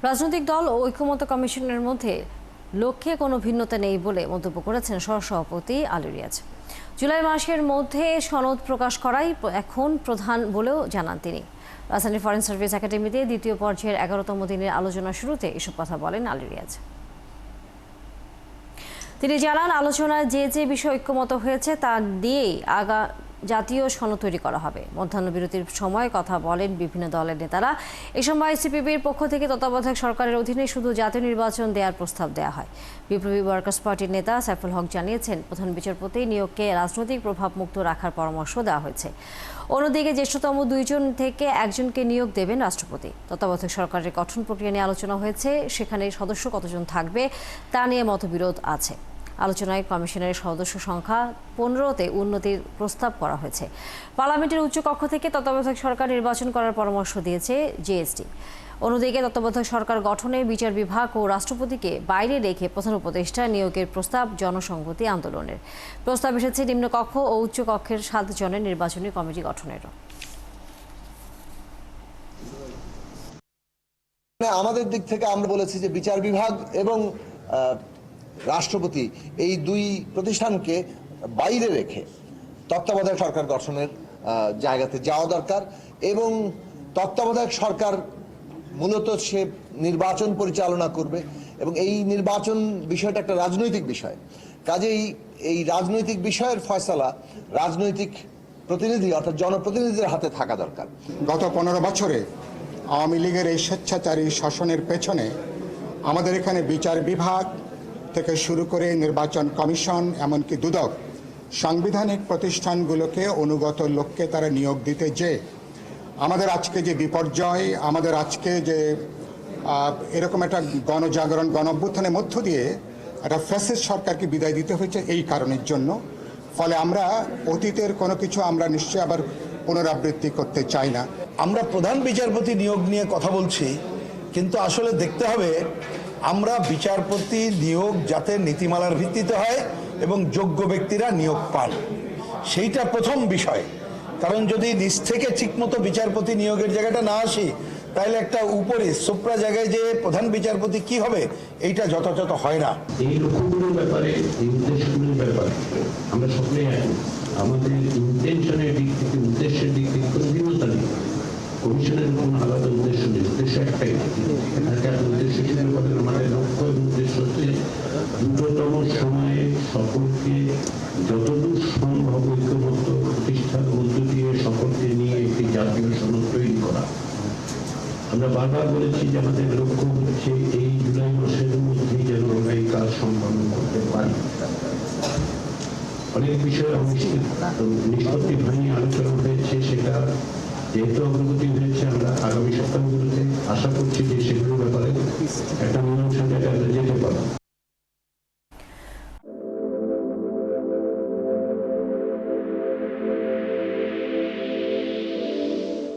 রাজনৈতিক দল ও ঐকমত্য কমিশনের মধ্যে লক্ষ্যে কোনো ভিন্নতা নেই বলে মন্তব্য করেছেন সহসভাপতি আলী রিয়াজ। জুলাই মাসের মধ্যে সনদ প্রকাশ করাই এখন প্রধান বলেও জানান তিনি। রাজধানীর ফরেন সার্ভিস একাডেমিতে দ্বিতীয় পর্যায়ের 11তম দিনের আলোচনা শুরুতে এসব কথা বলেন আলী রিয়াজ। তিনি জানান, আলোচনায় যে বিষয় ঐক্যমত হয়েছে তা দিয়েই জাতীয় সনদ তৈরি করা হবে। মধ্যাহ্নবিরতির সময় কথা বলেন বিভিন্ন দলের নেতারা। এ সময় সিপিবির পক্ষ থেকে তত্ত্বাবধায়ক সরকারের অধীনে শুধু জাতীয় নির্বাচন দেওয়ার প্রস্তাব দেওয়া হয়। বিপ্লবী ওয়ার্কার্স পার্টির নেতা সাইফুল হক জানিয়েছেন, প্রধান বিচারপতি নিয়োগকে রাজনৈতিক প্রভাব মুক্ত রাখার পরামর্শ দেওয়া হয়েছে। অন্যদিকে জ্যেষ্ঠতম 2 জন থেকে 1 জনকে নিয়োগ দেবেন রাষ্ট্রপতি। তত্ত্বাবধায়ক সরকারের গঠন প্রক্রিয়া নিয়ে আলোচনা হয়েছে, সেখানে সদস্য কতজন থাকবে তা নিয়ে মতবিরোধ আছে। আলোচনায় কমিশনের সদস্য সংখ্যা 15তে উন্নতির প্রস্তাব করা হয়েছে। পার্লামেন্টের উচ্চকক্ষ থেকে তত্ত্বাবধায়ক সরকার নির্বাচন করার পরামর্শ দিয়েছে জেএসডি। অন্যদিকে তত্ত্বাবধায়ক সরকার গঠনে বিচার বিভাগ ও রাষ্ট্রপতিকে বাইরে রেখে প্রধান উপদেষ্টা নিয়োগের প্রস্তাব জনসংহতি আন্দোলনের। প্রস্তাব এসেছে নিম্নকক্ষ ও উচ্চকক্ষের 7 জনের নির্বাচনী কমিটি গঠনেরও। আমাদের দিক থেকে আমরা বলেছি যে বিচার বিভাগ এবং রাষ্ট্রপতি এই 2 প্রতিষ্ঠানকে বাইরে রেখে তত্ত্বাবধায়ক সরকার গঠনের জায়গাতে যাওয়া দরকার এবং তত্ত্বাবধায়ক সরকার মূলত সে নির্বাচন পরিচালনা করবে এবং এই নির্বাচন বিষয়টা একটা রাজনৈতিক বিষয়। কাজেই এই রাজনৈতিক বিষয়ের ফয়সালা রাজনৈতিক প্রতিনিধি অর্থাৎ জনপ্রতিনিধিদের হাতে থাকা দরকার। গত 15 বছরে আওয়ামী লীগের এই স্বেচ্ছাচারী শাসনের পেছনে আমাদের এখানে বিচার বিভাগ থেকে শুরু করে নির্বাচন কমিশন এমনকি দুদক সাংবিধানিক প্রতিষ্ঠানগুলোকে অনুগত লোককে তারা নিয়োগ দিতে যে আমাদের আজকে যে বিপর্যয়, আমাদের আজকে যে এরকম একটা গণজাগরণ গণঅভ্যুত্থানের মধ্য দিয়ে একটা ফ্যাসিস্ট সরকারকে বিদায় দিতে হয়েছে এই কারণের জন্য। ফলে আমরা অতীতের কোনো কিছু আমরা নিশ্চয়ই আবার পুনরাবৃত্তি করতে চাই না। আমরা প্রধান বিচারপতি নিয়োগ নিয়ে কথা বলছি, কিন্তু আসলে দেখতে হবে আমরা বিচারপতি নিয়োগ যাতে নীতিমালার ভিত্তিতে হয় এবং যোগ্য ব্যক্তিরা নিয়োগ পান, সেইটা প্রথম বিষয়। কারণ যদি নিচ থেকে ঠিকমতো বিচারপতি নিয়োগের জায়গাটা না আসি, তাহলে একটা উপরে সুপ্রা জায়গায় যে প্রধান বিচারপতি কি হবে এইটা যথাযথ হয় না। এই লক্ষ্যগুলোর ব্যাপারে, এই উদ্দেশ্যগুলোর ব্যাপারে আমরা সকলেই একমত। আমাদের ইন্টেনশনের দিক থেকে, উদ্দেশ্যের দিক থেকে কোনো ভিন্নতা নেই। কমিশনের কোনো আলাদা উদ্দেশ্য নেই, উদ্দেশ্য একটাই। উদ্দেশ্য হিসেবে আমাদের লক্ষ্য এবং উদ্দেশ্য হচ্ছে দ্রুততম সময়ে সকলকে যতদূর সম্ভব ঐক্যবদ্ধ প্রতিষ্ঠার মধ্য দিয়ে সকলকে নিয়ে একটি জাতীয় সনদ তৈরি করা। আমরা বারবার বলেছি যে আমাদের লক্ষ্য হচ্ছে এই জুলাই মাসের মধ্যেই যেন আমরা এই কাজ সম্পন্ন করতে পারি। অনেক বিষয়ে নিষ্পত্তি হয়নি, আলোচনা হয়েছে, সেটা যেহেতু অগ্রগতি হয়েছে আমরা আগামী